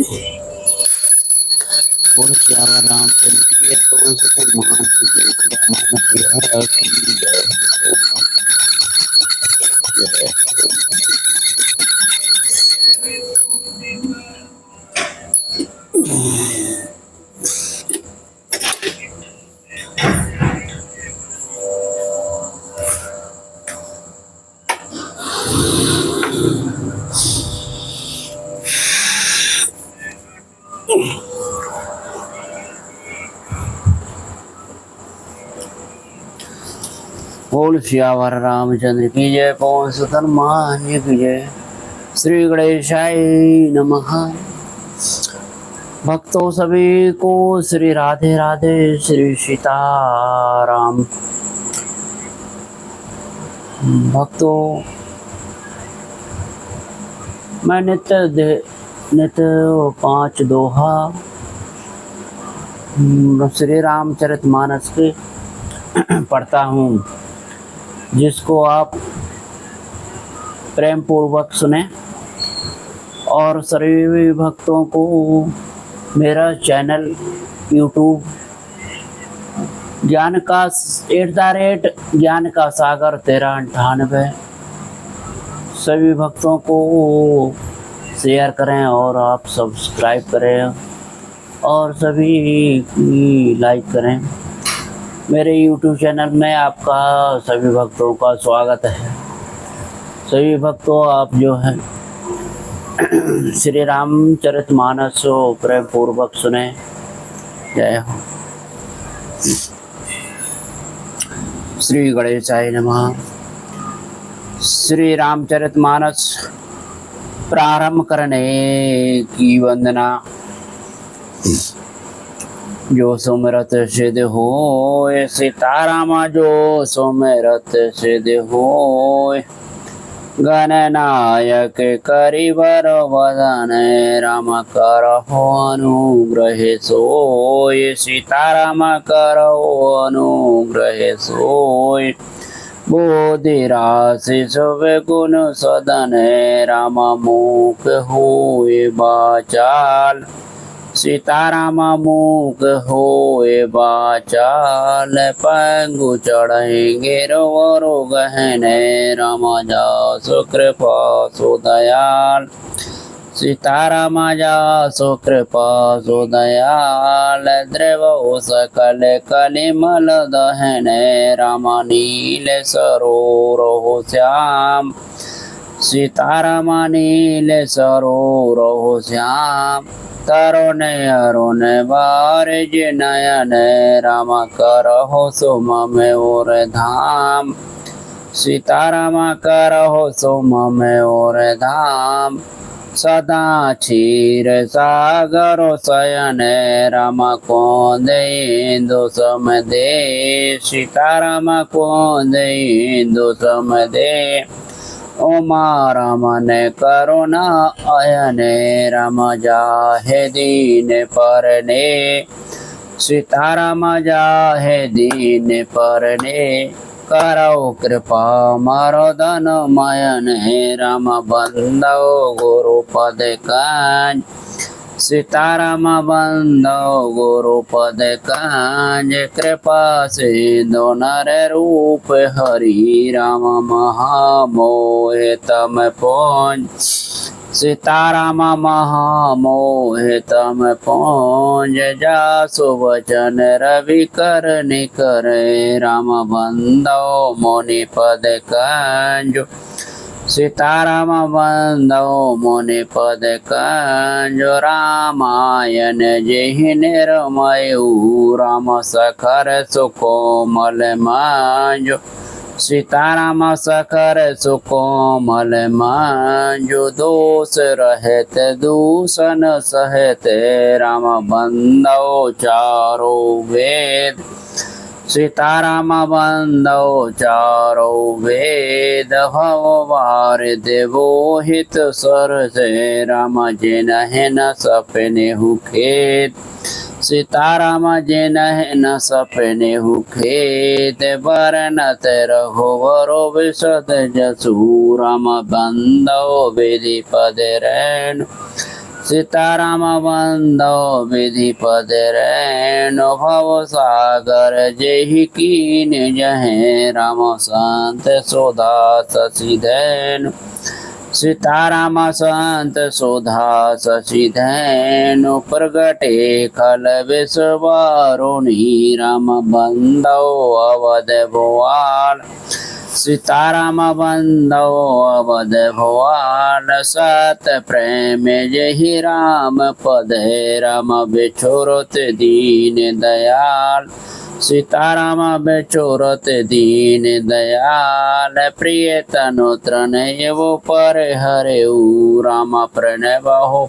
बोल क्या राम चंद्र की तो उसको मान की जय बोल श्यावर रामचंद्र की जय पवन सुत हनुमान जी की जय। श्री गणेशाय नमः। भक्तों सभी को श्री राधे राधे, श्री सीताराम। भक्तों, मैं नित्य 5 दोहा श्री रामचरितमानस के पढ़ता हूँ, जिसको आप प्रेम पूर्वक सुने और सभी भक्तों को मेरा चैनल यूट्यूब ज्ञान का ज्ञान का सागर 1398 सभी भक्तों को शेयर करें और आप सब्सक्राइब करें और सभी लाइक करें। मेरे यूट्यूब चैनल में आपका सभी भक्तों का स्वागत है। सभी भक्तों, आप जो है श्री रामचरितमानस प्रेम पूर्वक सुने। जय हो। श्री गणेशाय नमः। श्री रामचरितमानस प्रारंभ करने की वंदना। जो सुमिरत सिद्ध होय सीताराम, जो सुमिरत सिद्ध होय। गणनायक करिबर वदन, राम करहु अनुग्रह सोय। सीताराम करहु अनुग्रह सोय। बोधि राशि शुभ गुण सदन, राम मुख होय बाचाल। सीताराम मुख होए बाचाल। पंगु चढ़ेंगे रो गहने, राम जासु कृपा सो दयाल। सीताराम जासु कृपा सो दयाल। द्रव सकल कलिमल दहने, राम नील सरोरहु श्याम। सीताराम नील सरोरहु श्याम। तरुण अरुण बारिज नयन, राम करहु सुमम और धाम। सीताराम करहु सुमम और धाम। सदा क्षीर सागर शयन, राम कोंद इंदु सम दे। सीताराम कोंद इंदु सम दे। उमा रमन करुणा अयन, राम जाहे दीन परने। सीताराम जाहे दीन परने। करौ कृपा मरदन मयन, राम बंदो गुरुपद कांज। सीताराम बंदो गुरुपद कांज। कृपा सिंधु नर रूप हरि, राम महामोह तम पहुँच। सीताराम महामोह तम पहुँच। जासु वचन रवि कर निकर, राम बंदो मुनि पद कांज। सीताराम बंदो मुनि पद कांज। रामायण जेहि निर्मयु, राम सखर सुकोमल मांजो। सीताराम सखर सुकोमल मांजो। दोष रहत दूषण सहत, राम बंदो चारो वेद। सीताराम बंदो चारो वेद। भववार देवो हित सर से, राम जिनहि न सपनेहु खेद। सीताराम जिनहि न सपनेहु खेद। बरनत रघुवर विशद जसु, राम बंदो विधि पद रैन। सीताराम बंदो विधिपद रैनो भव सागर जेहि कीन जहे राम संत सोधा ससीधैन सीताराम संत सोधा ससीधैन प्रगटे खल विश्ववारुणी राम बंदो अवध भुआल सीताराम बंदो अवध भुआल सत प्रेम जहि राम पद राम बिछोरत दीन दयाल सीताराम बिछोरत दीन दयाल प्रिय तनु तनय वो पर हरेऊ राम प्रणव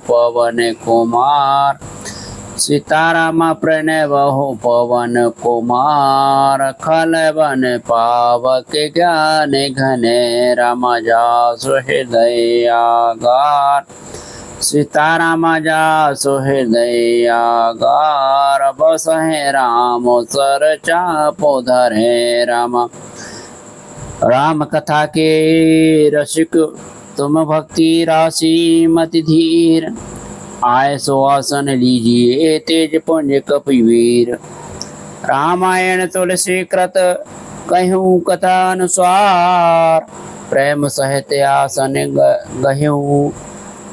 पवन कुमार सीताराम प्रणव पवन कुमार खल वन पावक ज्ञान घन राम जासु हृदय आगार सीताराम जासु हृदय आगार बसहे राम सर चापो धरे राम राम कथा के रसिक तुम भक्ति राशि मति धीर आय सो आसन लीजिए तेज पुंज कपिवीर रामायण तुलसी कृत कहूँ कथा अनुसार प्रेम सहित आसन गहूँ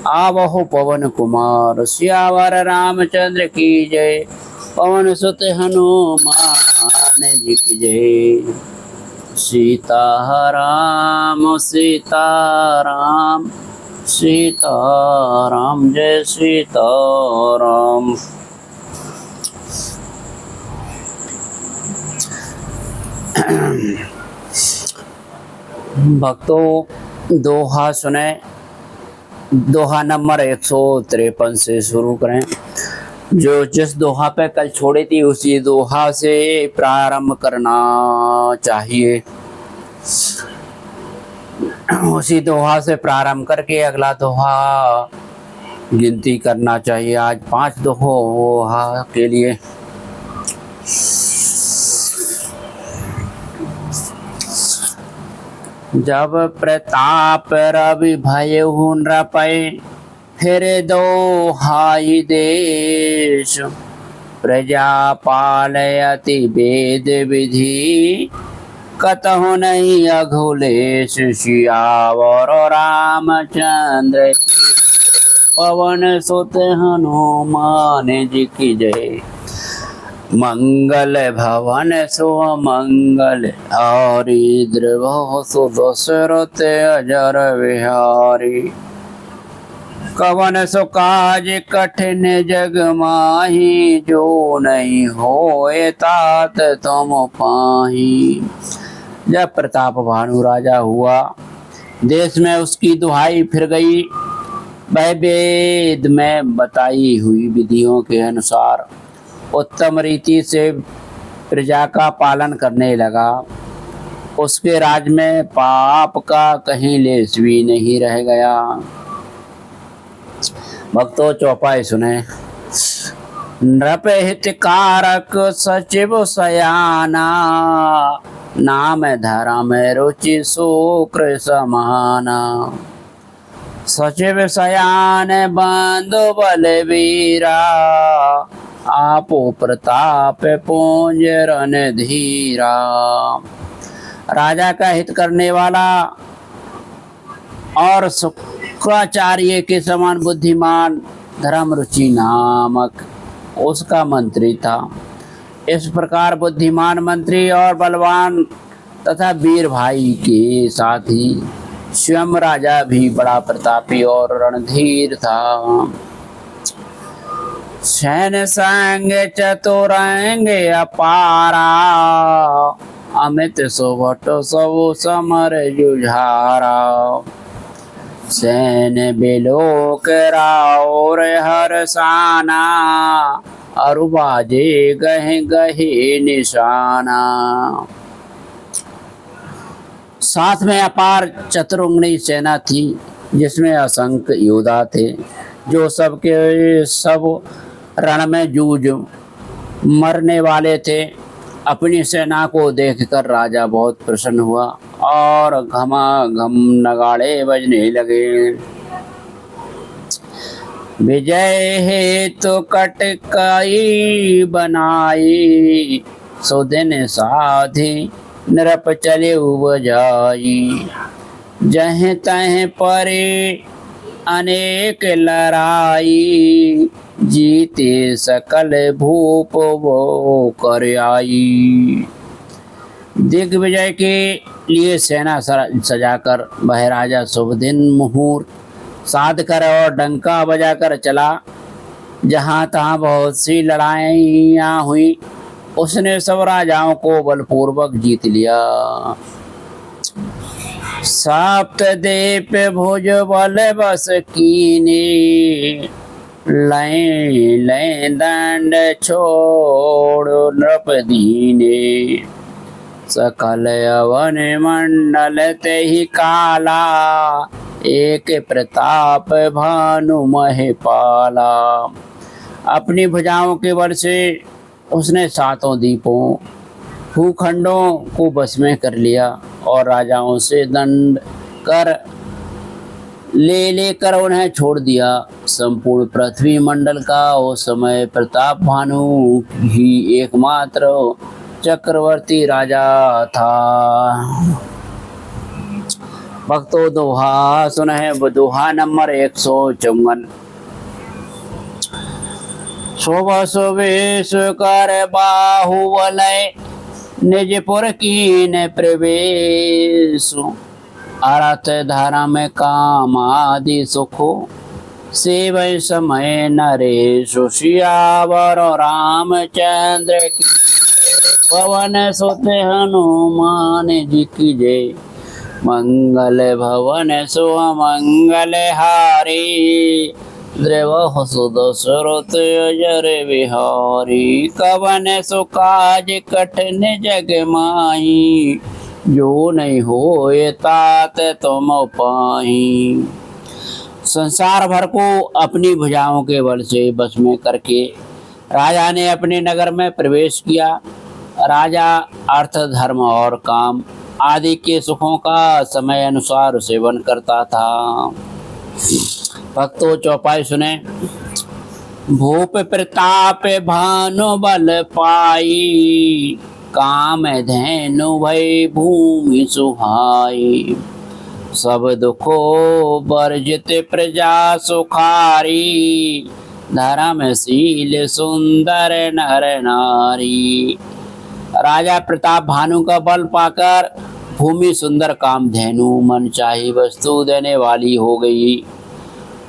आवहु पवन कुमार सियावर रामचंद्र की जय पवन सुत हनुमान जी की जय सीताराम सीताराम सीताराम जय सीताराम। भक्तों दोहा सुने। दोहा नंबर 153 से शुरू करें। जो जिस दोहा पे कल छोड़ी थी उसी दोहा से प्रारंभ करना चाहिए। उसी दोहा से प्रारंभ करके अगला दोहा गिनती करना चाहिए। आज 5 दोहा के लिए जब प्रताप रवि भयहु नृपै फिर दोहाई देश प्रजा पालयति वेद विधि कतहु नहीं अघुलेश सियावर रामचंद्र पवन सुत हनुमान जी की जय। मंगल भवन सुमंगल हरि द्रवहु सुदशरथ अजर विहारी कवन सो काज कठिन जग माही जो नहीं होए तात तुम पाही। जब प्रताप भानु राजा हुआ देश में उसकी दुहाई फिर गई। वह वेद में बताई हुई विधियों के अनुसार उत्तम रीति से प्रजा का पालन करने लगा। उसके राज में पाप का कहीं लेश भी नहीं रह गया। भक्तों चौपाई सुने। नृप हितकारक सचिव सयाना नाम धर्म रुचि शुक्र समाना। सचिव सयान बंधु बलवीरा आपो प्रताप पूंज रणधीरा। राजा का हित करने वाला और शुक्राचार्य के समान बुद्धिमान धर्म रुचि नामक उसका मंत्री था। इस प्रकार बुद्धिमान मंत्री और बलवान तथा वीर भाई के साथ ही स्वयं राजा भी बड़ा प्रतापी और रणधीर था। सैन्य संग चतुरंग अपारा अमित सुभट सब समर जुझारा। सैन्य बिलोक राउर हरसाना अरुबाजे गहे गहे निशाना। साथ में अपार चतुरंगनी सेना थी जिसमें असंख्य योद्धा थे जो सबके सब रण में जूझ मरने वाले थे। अपनी सेना को देखकर राजा बहुत प्रसन्न हुआ और घमाघम नगाड़े बजने लगे। विजय हेतु कटकाई बनाई, सो दिन साधि नृप चले बजाई। जह तह परे अनेक लड़ाई, जीते सकल भूप वो कर आई। दिग्विजय के लिए सेना सजाकर वह राजा शुभ दिन मुहूर्त साध कर और डंका बजाकर चला। जहाँ तहाँ बहुत सी लड़ाइयाँ हुई, उसने सब राजाओं को बलपूर्वक जीत लिया। सप्तद्वीप भुज बल बस कीने, लय लय दंड छोड़ नृप दीने। सकल अवन मंडल ते ही काला, एक प्रताप भानु मह पाला। अपनी भुजाओं के बल से उसने सातों द्वीपों भूखंडों को बस में कर लिया और राजाओं से दंड कर लेकर उन्हें छोड़ दिया। संपूर्ण पृथ्वी मंडल का उस समय प्रताप भानु ही एकमात्र चक्रवर्ती राजा था। भक्तों दोहा सुनहे दोहा नंबर 154। शोभा शोभेश कर बाहुबलय, निजपुर कीन प्रवेश। अर्थ धर्म काम आदि सुखो, सेवै समय नरेश। सियावर रामचंद्र की पवन सुत हनुमान जी की जय। मंगल भवन सुमंगल हारी, द्रवहु सुदशरथ अजर बिहारी। कवन सुकाज कठिन जग माही, जो नहीं होए तात तुम पाही। संसार भर को अपनी भुजाओं के बल से बस में करके राजा ने अपने नगर में प्रवेश किया। राजा अर्थ धर्म और काम आदि के सुखों का समय अनुसार सेवन करता था। भक्तों चौपाई सुने। भूप प्रताप भानु बल पाई, काम धैनु भय भूमि सुहाई। सब दुखो वर्जित प्रजा सुखारी, धर्मशील सुंदर नर नारी। राजा प्रताप भानु का बल पाकर भूमि सुंदर काम धेनु मन चाही वस्तु देने वाली हो गई।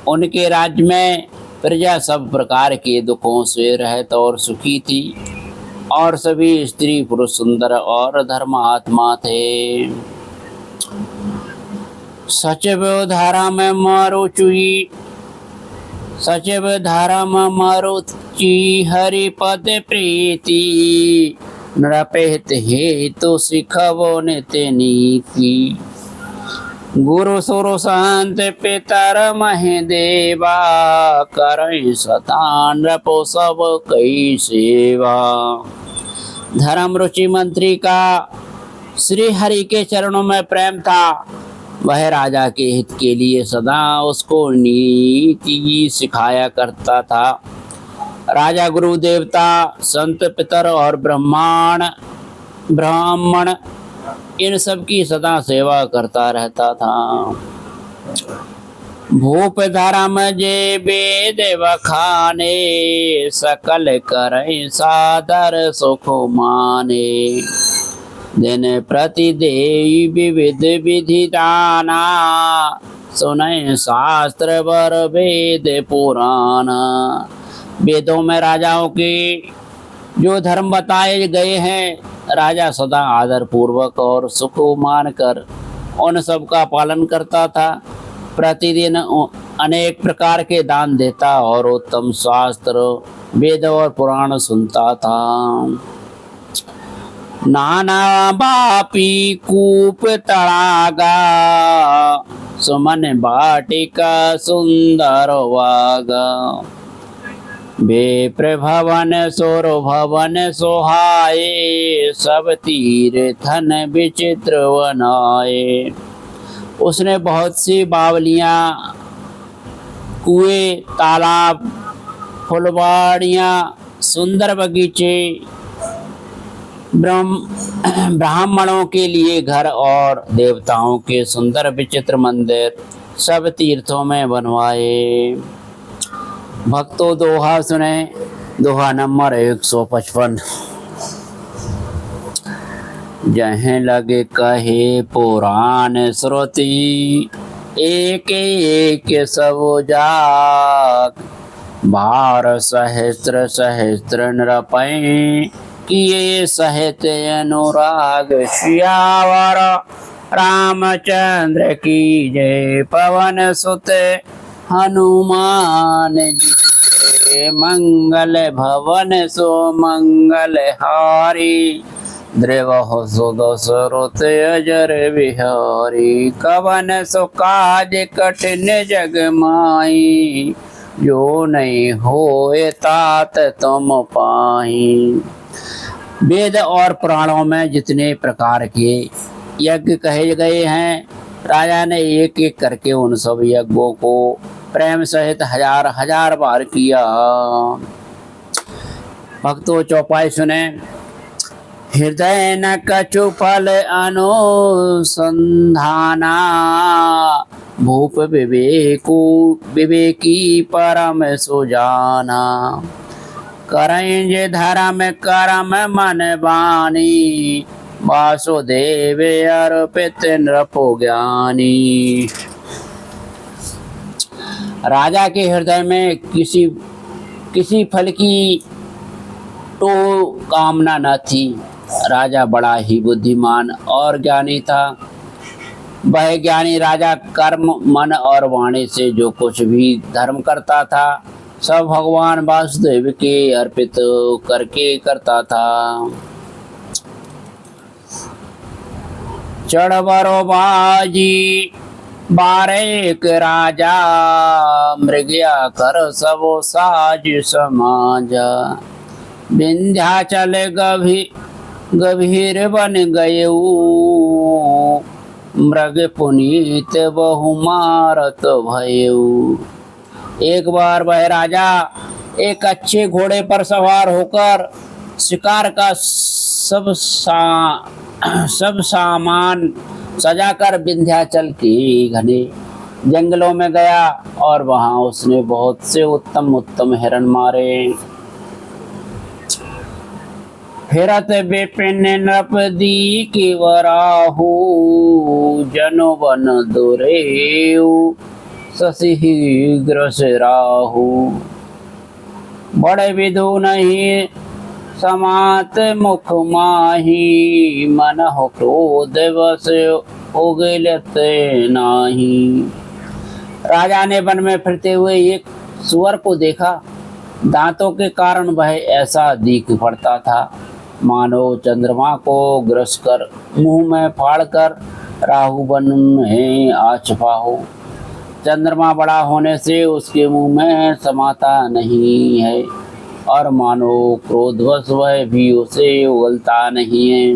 उनके राज्य में प्रजा सब प्रकार के दुखों से रहत और सुखी थी और सभी स्त्री पुरुष सुंदर और धर्मात्मा थे। सचिव धर्म मरुचि, सचिव धर्म मरुचि हरिपद प्रीति। नृपहित हेतु सिखवो नित्य नीति। गुरु सुरु संत पितर महि देवा, करई सता नृपो सब कई सेवा। धर्म रुचि मंत्री का श्री हरि के चरणों में प्रेम था। वह राजा के हित के लिए सदा उसको नीति सिखाया करता था। राजा गुरु देवता संत पितर और ब्राह्मण इन सब की सदा सेवा करता रहता था। भूप धर्म जे वेद बखाने, सकल करई सादर सुख माने। दिन प्रति देई विविध विधि दाना, सुनय शास्त्र वर वेद पुराना। वेदों में राजाओं के जो धर्म बताए गए हैं, राजा सदा आदर पूर्वक और सुख मानकर उन सब का पालन करता था। प्रतिदिन अनेक प्रकार के दान देता और उत्तम शास्त्र वेद और पुराण सुनता था। नाना बापी कूप तड़ागा, सुमन बाटिका सुंदर वागा। विप्र भवन सोर भवन सोहाए, सब तीर्थन विचित्र बनाए। उसने बहुत सी बावलियाँ कुएं, तालाब, फुलवाड़ियाँ, सुंदर बगीचे, ब्राह्मणों के लिए घर और देवताओं के सुंदर विचित्र मंदिर सब तीर्थों में बनवाए। भक्तों दोहा सुने। दोहा नंबर 155। जहाँ लगे कहे पुराण श्रुति, एक एक सब जाग। बार सहस्त्र सहस्त्र नृपै, किए सहित अनुराग। सियावर रामचंद्र की जय, पवन सुत हनुमान जी के। मंगल भवन सो मंगल हारी, द्रवहु सुदशरथ अजर बिहारी। कवन सो काज कठिन जग माही, जो नहीं होए तात तुम पाही। वेद और पुराणों में जितने प्रकार के यज्ञ कहे गए हैं, राजा ने एक एक करके उन सब यज्ञों को प्रेम सहित हजार हजार बार किया। भक्तों चौपाई सुने। हृदय न कछु फल अनुसंधाना, भूप विवेकी परम सुजाना। करेंगे धर्म कर्म मन बानी, वासुदेव अर्पित नृपो ज्ञानी। राजा के हृदय में किसी फल की तो कामना न थी। राजा बड़ा ही बुद्धिमान और ज्ञानी था। वह ज्ञानी राजा कर्म मन और वाणी से जो कुछ भी धर्म करता था, सब भगवान वासुदेव के अर्पित करके करता था। चढ़बरो बाजी बारेक राजा, मृग्या कर सबो साज समाजा। विंध्याचल गभीर बन गयऊ, मृग पुनीत बहु मारत भयऊ। एक बार वह राजा एक अच्छे घोड़े पर सवार होकर शिकार का सब सामान सजाकर विंध्याचल के घने जंगलों में गया और वहां उसने बहुत से उत्तम उत्तम हिरण मारे। फिरत विपिन नृपदी की वराहु, जनो वन दुरेऊ शशिहीग्र से राहु। बड़े विधु नहीं समात मुख माही, मन हो क्रोध वश उगलत नाही। राजा ने वन में फिरते हुए एक सुअर को देखा। दांतों के कारण वह ऐसा दिख पड़ता था मानो चंद्रमा को ग्रस कर मुंह में फाड़कर राहु वन में आ छुपा हो। चंद्रमा बड़ा होने से उसके मुंह में समाता नहीं है और मानो क्रोधवश वह भी उसे उगलता नहीं है।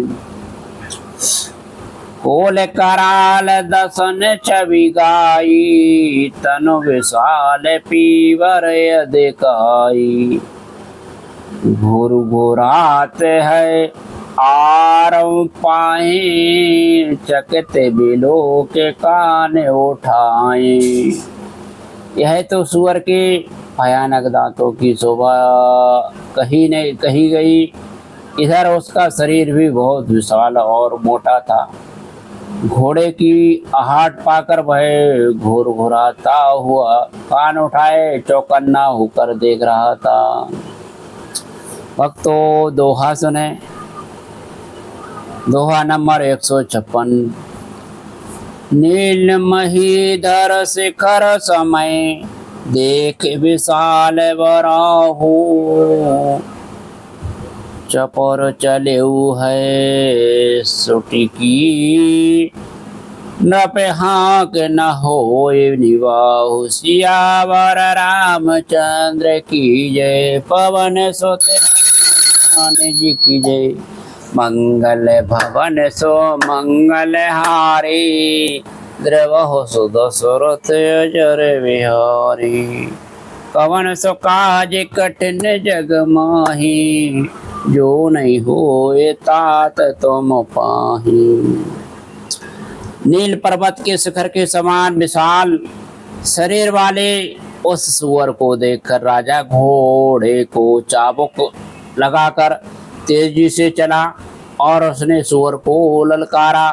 कोल कराल दसन छवि गाई, तनु विशाल पीवर अधिकाई। घोर घोरात है आरव पाए, चकित बिलो के कान उठाए। यह तो सुअर के भयानक दांतों की शोभा कही गई। इधर उसका शरीर भी बहुत विशाल और मोटा था। घोड़े की आहट पाकर वह घोर घोराता हुआ कान उठाए चौकन्ना होकर देख रहा था। भक्तों दोहा सुने। दोहा नंबर 156। नील महीधर शिखर समय, देख विशाल बराहु। चपर चलेऊ है सुटिकी, नृप हाँक न होए निवाहु। सियावर रामचंद्र की जय, पवन सुत हनुमान जी की जय। मंगल भवन सो मंगल हारी, द्रवहु सुदशरथ अजर बिहारी। कवन सो काज कठिन जग माही, जो नहीं होए तात तुम पाही। नील पर्वत के शिखर के समान विशाल शरीर वाले उस सुअर को देखकर राजा घोड़े को चाबुक लगाकर तेजी से चला और उसने सुअर को ललकारा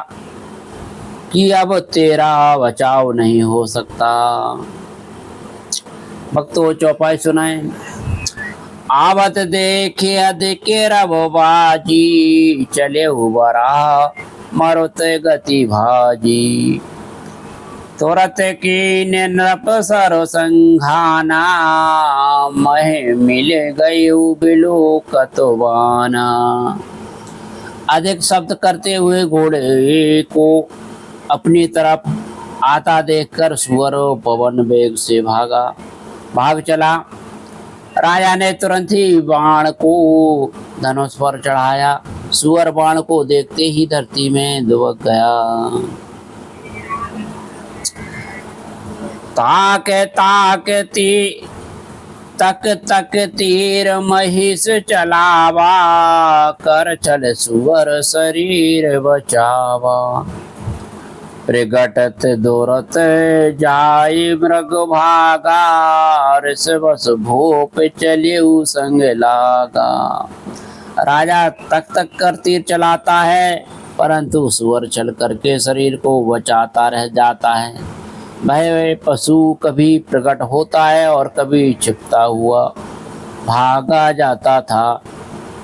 कि अब तेरा बचाव नहीं हो सकता। भक्तों चौपाई सुनाए। आवत देखे अधिक रब बाजी, चले उबरा मरुत गति भाजी। तुरत की नृप सरो संघाना, मह मिल गई बिलो कतवाना। अधिक शब्द करते हुए घोड़े को अपनी तरफ आता देखकर सुअर पवन वेग से भाग चला। राजा ने तुरंत ही बाण को धनुष पर चढ़ाया। सुअर बाण को देखते ही धरती में दुबक गया। ताक तक तीर महिष चलावा, कर चल सुअर शरीर बचावा। प्रगटत दोरत जाय मृग भागा, बस भूप चलियु संग लागा। राजा तक कर तीर चलाता है, परंतु सुअर चल करके शरीर को बचाता रह जाता है। वह पशु कभी प्रकट होता है और कभी छिपता हुआ भागा जाता था,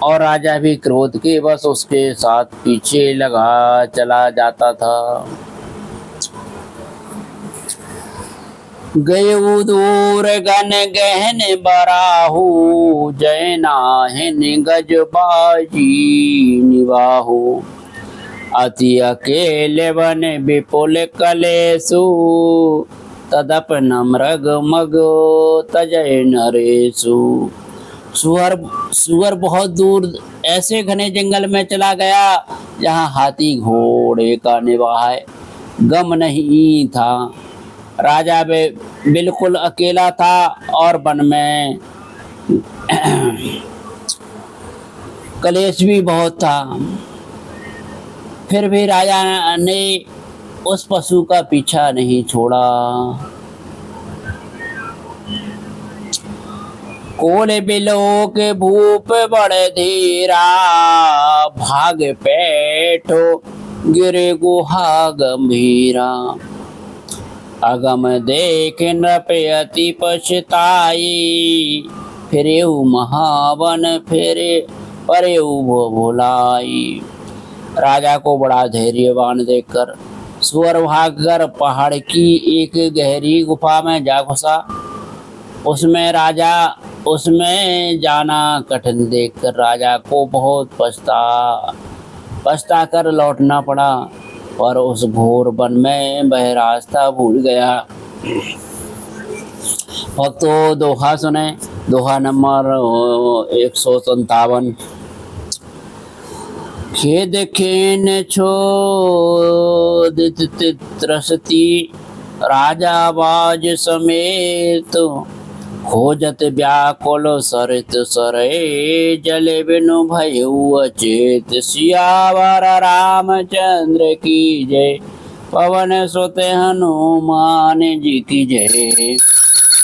और राजा भी क्रोध के बस उसके साथ पीछे लगा चला जाता था। गयु दूर गन गहन बराहु, जय नाहिन गज बाजी निवाहु। अति अकेले वन विपुल कलेसु, तदपन मृग मग तजय नरेसु। सुअर बहुत दूर ऐसे घने जंगल में चला गया जहाँ हाथी घोड़े का निवाह गम नहीं था। राजा बिल्कुल अकेला था और वन में कलेश भी बहुत था। फिर भी राजा ने उस पशु का पीछा नहीं छोड़ा। कोले बिलोक भूप बड़े धीरा, भाग पैठो गिरे गुहा गंभीरा। अगम देख नृप अति पछताई, फिरेउ महावन फिरे परेउ भुलाई। राजा को बड़ा धैर्यवान देखकर सुअर भागकर पहाड़ की एक गहरी गुफा में जा घुसा। उसमें जाना कठिन देखकर राजा को बहुत पछता कर लौटना पड़ा, और उस घोर वन में वह रास्ता भूल गया। भक्तों दोहा सुने। दोहा नंबर 157। खेद खेन छोदित त्रसती, राजा बाज समेत। खोजत व्याकुल सरित सरे, जले बिनु भयउ अचेत। सियावर रामचंद्र की जय, पवन सुत हनुमान जी की जय।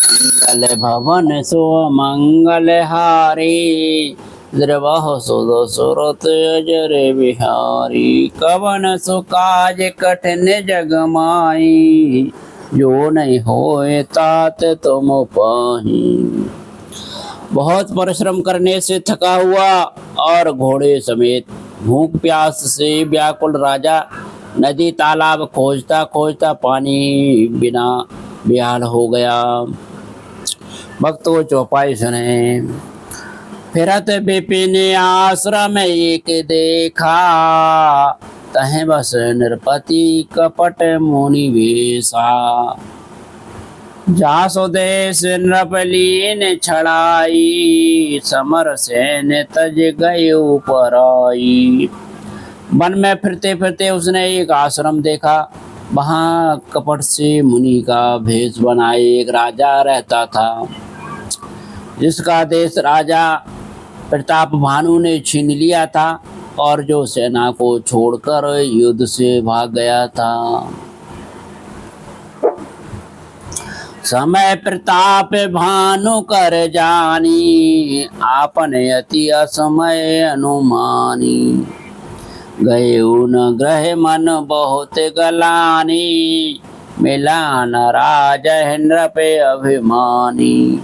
मंगल भवन सो मंगल हारी, द्रवहु सुदशरथ अजर बिहारी। कवन सो काज कठिन जग माही, जो नहीं होए तात तुम पाही। बहुत परिश्रम करने से थका हुआ और घोड़े समेत भूख प्यास से व्याकुल राजा नदी तालाब खोजता खोजता पानी बिना बेहाल हो गया। भक्तों चौपाई सुने। फिरत विपिन आश्रम एक देखा, तहें बस नृपति कपट मुनि वेशा। जा स्वदेश नृपलीन छड़ाई, समर सेन तज गए पराई। वन में फिरते फिरते उसने एक आश्रम देखा वहाँ कपट से मुनि का भेष बनाए एक राजा रहता था, जिसका देश राजा प्रताप भानु ने छीन लिया था और जो सेना को छोड़कर युद्ध से भाग गया था। समय प्रताप भानु कर जानी, आपन अति असमय अनुमानी। गए न ग्रह मन बहुत गलानी, मिला न राज नृप अभिमानी।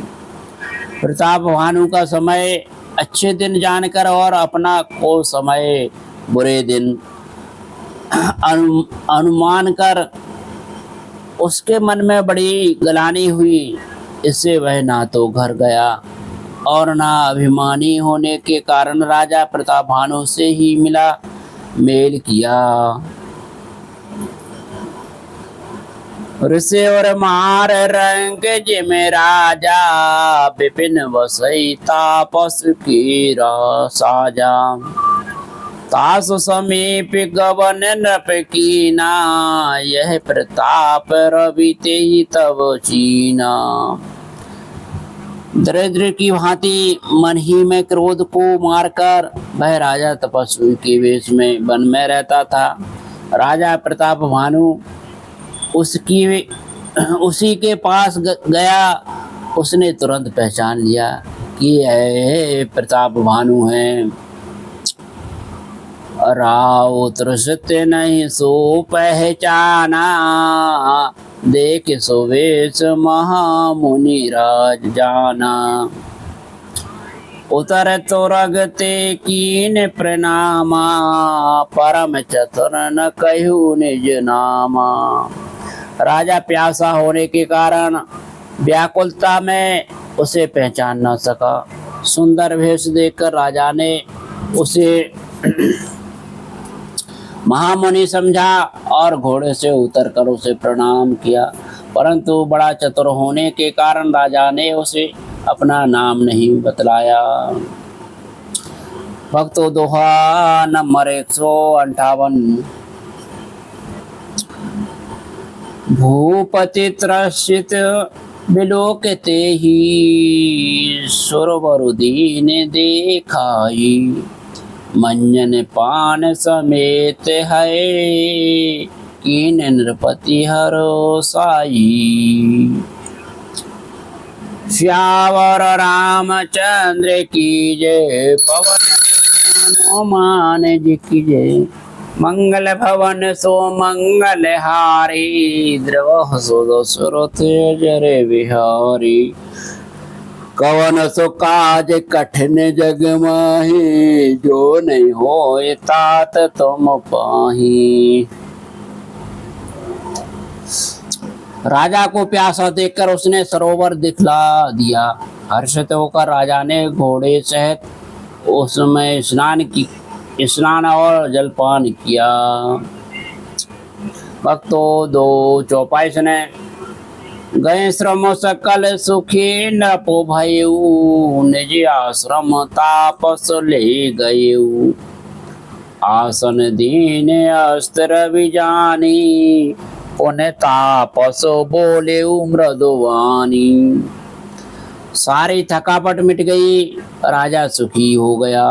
प्रताप भानु का समय अच्छे दिन जानकर और अपना को समय बुरे दिन अनुमान कर उसके मन में बड़ी गलानी हुई। इससे वह ना तो घर गया और ना अभिमानी होने के कारण राजा प्रताप भानु से ही मिला मेल किया। ऋषि और मार रंग जिमे राजा, विपिन बसई तापस की साजा। तास समीप गवन नृप कीना, यह प्रताप रवि ते ही तब चीना। दरिद्र की भांति मन ही में क्रोध को मारकर वह राजा तपस्वी के वेश में वन में रहता था। राजा प्रताप भानु उसी के पास गया। उसने तुरंत पहचान लिया कि यह प्रताप भानु है। राउत सत्य नहीं सो पहचाना, देख सुवेश महामुनि राज जाना। उतर तो रगते कीन प्रणामा, परम चतुर न कहू निज नामा। राजा प्यासा होने के कारण व्याकुलता में उसे पहचान न सका। सुंदर वेश देखकर राजा ने उसे महामुनि समझा और घोड़े से उतरकर उसे प्रणाम किया, परंतु बड़ा चतुर होने के कारण राजा ने उसे अपना नाम नहीं बतलाया। भक्तों, दोहा नंबर 158। भूपति त्रसित बिलोकते ही, सुरवरुदीन देखाई। मंजन पान समेत है, कीन नृपति हरो साई। श्यावर रामचंद्र की जय, पवन हनुमान जी की जय। मंगल भवन सो मंगल हारी, द्रवह सो सुरथ जरे बिहारी। कवन सो काज कठिन जग माही, जो नहीं होए तात तुम पाही। राजा को प्यासा देखकर उसने सरोवर दिखला दिया। हर्षित होकर राजा ने घोड़े सहित उसमें स्नान और जलपान किया। भक्तों, 2 ने गए श्रम सकल सुखी नपो भयऊ, निज आश्रम तापस ले गयऊ। आसन दीन अस्त्र विजानी, पुण्य तापस बोले मृदुवानी। सारी थकावट मिट गई, राजा सुखी हो गया।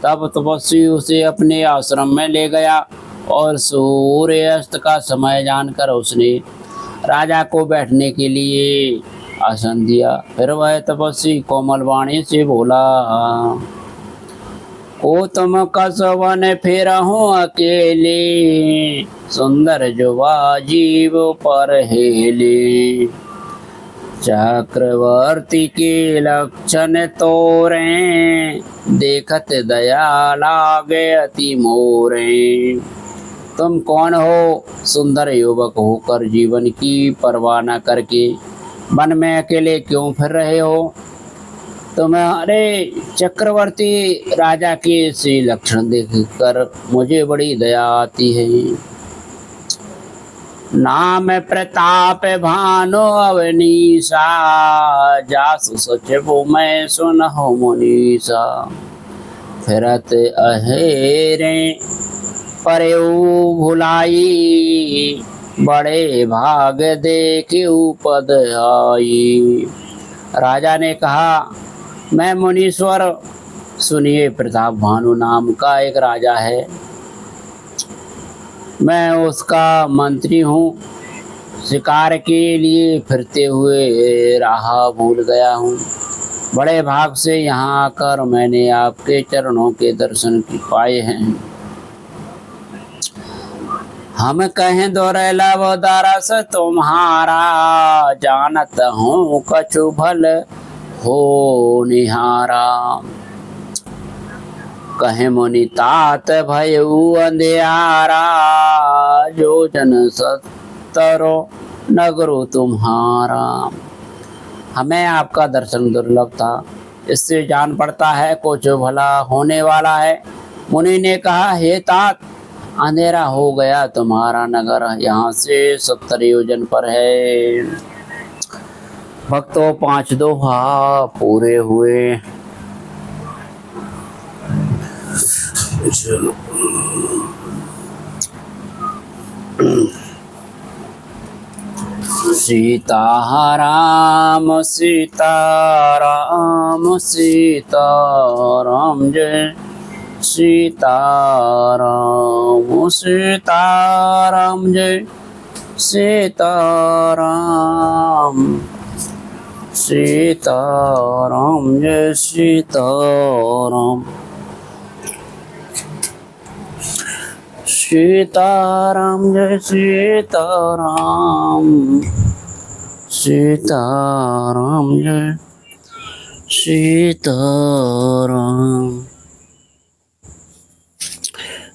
तब तपस्वी उसे अपने आश्रम में ले गया और सूर्य अस्त का समय जानकर उसने राजा को बैठने के लिए आसन दिया। फिर वह तपस्वी कोमल वाणी से बोला, ओ तुम कसवन फिर हूँ अकेले, सुंदर जुवा जीव पर हेले। चक्रवर्ती के लक्षण तोरे, देखत दया लागे अति मोरे। तुम कौन हो? सुंदर युवक होकर जीवन की परवाह न करके वन में अकेले क्यों फिर रहे हो? तुम्हारे चक्रवर्ती राजा के से लक्षण देखकर मुझे बड़ी दया आती है। नाम प्रताप भानु अवनीसा, जासु सचिव मैं सुनहु मुनीसा। फिरत अहेरे परयु भुलाई, बड़े भाग देखियो पद आई। राजा ने कहा, मैं मुनीश्वर, सुनिए, प्रताप भानु नाम का एक राजा है, मैं उसका मंत्री हूँ। शिकार के लिए फिरते हुए राह भूल गया हूँ। बड़े भाग से यहाँ आकर मैंने आपके चरणों के दर्शन की पाए हैं। हम कहें दोरेला वो दारस तुम्हारा, जानत हूँ कछु भल हो निहारा। कहे मुनि तात भयउ अंधियारा, जो जन सत्तरो नगरो तुम्हारा। हमें आपका दर्शन दुर्लभ था, इससे जान पड़ता है कुछ भला होने वाला है। मुनि ने कहा, हे तात, अंधेरा हो गया तुम्हारा नगर यहाँ से 70 योजन पर है। भक्तों, 5 दोहा पूरे हुए। चलो सीताराम सीताराम सीताराम, जय सीताराम सीताराम, जय सीताराम सीताराम, जय सीताराम सीताराम, जय सीताराम सीताराम, जय सीताराम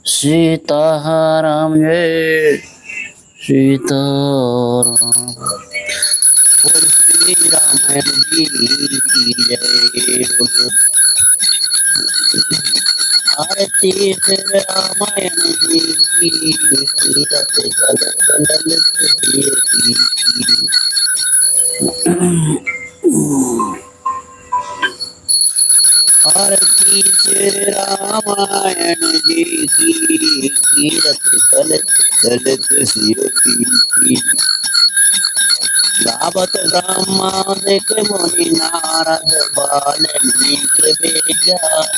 सीताराम, जय सीताराम। बोल श्री रामायण जी की जय। आरती श्री रामायण जी की, तीरथ कल ललित की। आरती श्री रामायण जी की, तीरथ कल ललित की। गावत ब्रह्मादिक मुनि नारद, वाल्मीकि विज्ञान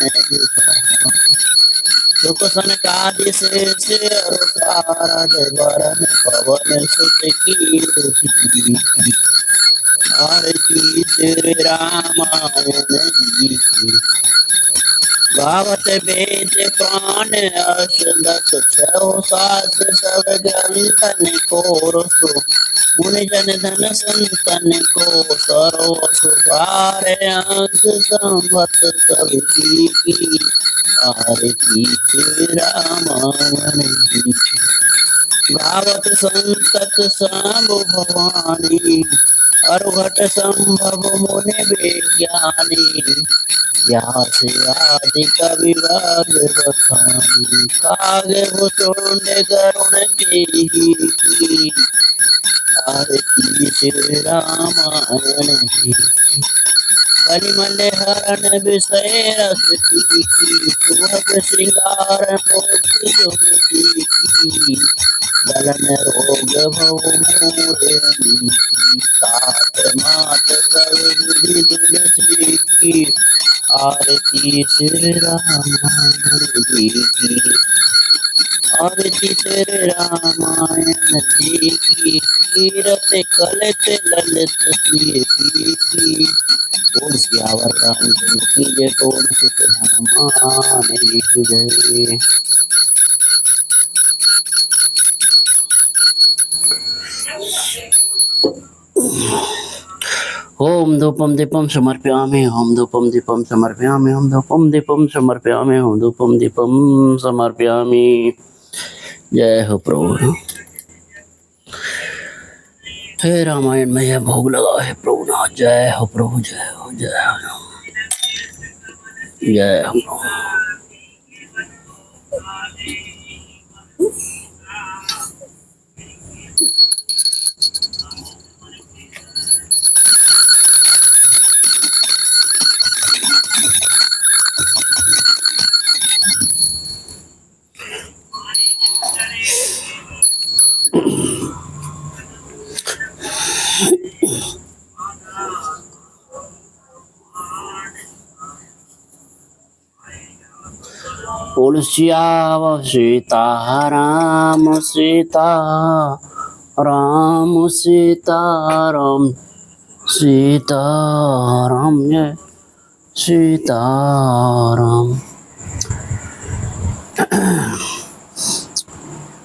सुख सनकादि शेष अरु सारद, वरन पवन सुत कीर्ति। आरती श्री रामायण जी की। गावत वेद प्राण अष्टदश छौ सास, सब ग्रंथन कोरसु मुनि जन धन संतन को। सर्व सुखार अंश संवत सब की। आरती श्री रामायण जी की। गावत संतत सांब भवानी, अरुघट संभव मुनि विज्ञानी। व्यास आदि कवि बखानी, कागे भुचुंड गरुण केही। आरती श्री रामायण जी की। कलिमल हरण विषय रस की, सुभग श्रृंगार मोति जोगी की। गलन रोग भव मोरनी, तात मात कवि बुद्धि तुलसी की। आरती श्री रामायण जी की। आरती श्री रामायण जी की। तीरथ कलत ललित की। बोल सियावर रामचंद्र की जय। बोल सीता हनुमान जी की जय। ओम धूपम दीपम समर्पयामि, ओम धूपम दीपम समर्पयामि, ओम धूपम दीपम समर्पयामि, ओम धूपम दीपम समर्पयामि। जय हो प्रभु। हे रामायण में यह भोग लगा है प्रभुनाथ। जय हो प्रभु, जय हो, जय हो, जय हो प्रभु। बोल सियावर सीताराम सीताराम सीताराम सीताराम जय सीताराम।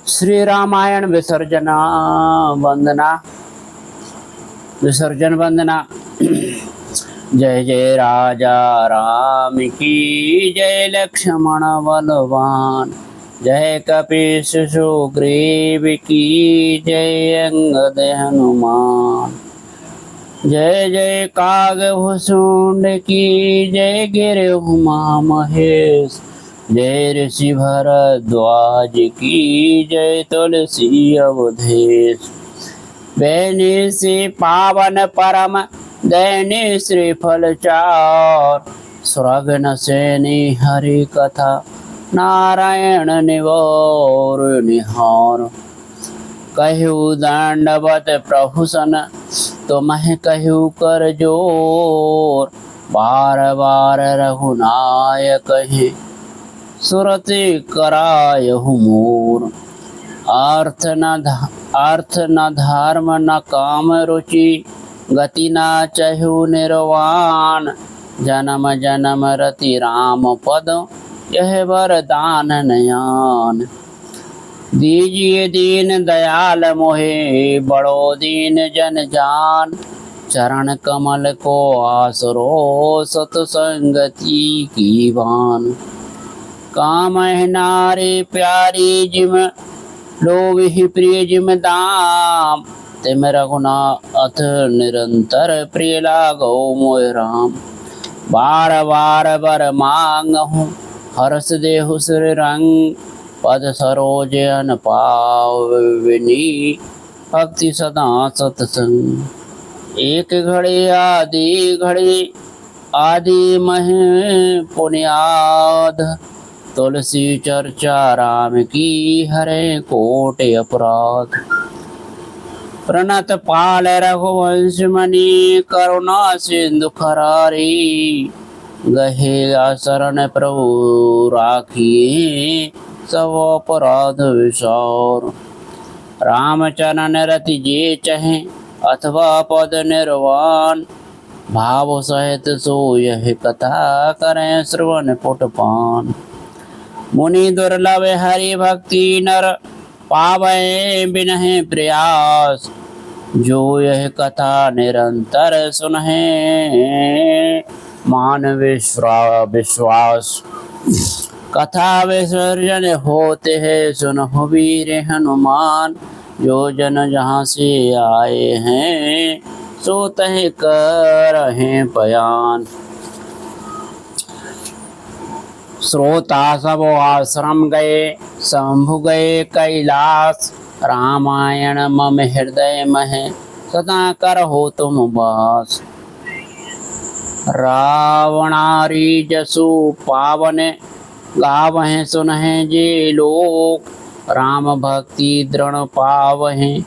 श्री रामायण विसर्जन वंदना। जय जय राजा राम की जय, लक्ष्मण बलवान जय, कपीश सुग्रीव की जय, अंगद हनुमान जय जय, कागभूषुंड की जय, गिरिहुमा महेश जय, ऋषि भरद्वाज की जय, तुलसी अवधेश बैनी से पावन परम दैनी श्रीफल चार, स्वर्ग सैनी हरि कथा नारायण निवार निहार। कहु दंडवत प्रभु सन तुम्हें कहु कर जोर, बार बार रघुनायक कहे सुरति करायहु मोर। अर्थ न धर्म न काम रुचि, गति न चहु निर्वाण, जन्म जन्म रति राम पद यह वरदान नयान। दीजिए दीन दयाल मोहे बड़ो दीन जन जान, चरण कमल को आसरो सतसंगति की बान। काम है नारी प्यारी जिम लोभी प्रिय जिम दाम, तिम रघुनाथ निरंतर प्रिय लागो मोह राम। बार बार बर मांगहु हर्ष देहु श्री रंग, पद सरोज अन पावनी भक्ति सदा सतसंग। एक घड़ी आदि मह पुण्याद, तुलसी चर्चा राम की हरे कोटि अपराध। प्रणत पाल रघुवंश मणि करुणा सिंधु खरारी, गहे शरण प्रभु राखिए सब अपराध विसार। रामचरण रति जे चहे अथवा पद निर्वाण, भाव सहित सो यह कथा करें श्रवण पुटपान। मुनि दुर्लभ हरि भक्ति नर पावै बिनहि प्रयास, जो यह कथा निरंतर सुनहि मान विश्वास। कथा विसर्जन होते हैं सुनहु वीर हनुमान, जो जन जहाँ से आए हैं सो तह करहिं बयान। श्रोता सब आश्रम गए शंभु गए कैलाश, रामायण मम हृदय मह सदा करहो तुम वास। रावणारी जसु पावन गावहें सुनहें जे लोग, राम भक्ति दृढ़ पावहें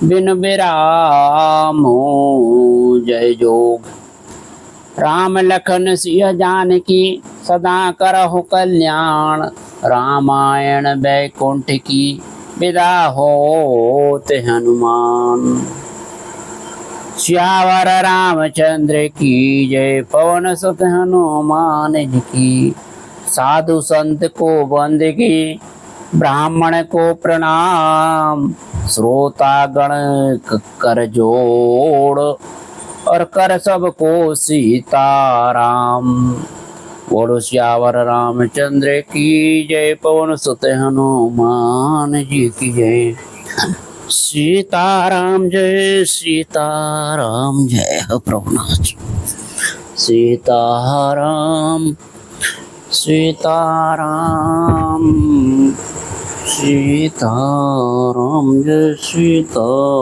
बिन विरामो जय जोग। राम लखन सिया जानकी सदा करहु कल्याण, रामायण वैकुंठ की विदा होते हनुमान। श्यावर रामचंद्र की जय, पवन सुत हनुमान जी की। साधु संत को बंदगी ब्राह्मण को प्रणाम, श्रोता गण कर जोड़ और कर सबको सीताराम। बोलो श्यावर रामचंद्र की जय, पवन सुत हनुमान जी की जय। सीताराम जय सीताराम जय हो प्रभुनाथ। सीताराम सीताराम सीताराम जय सीता।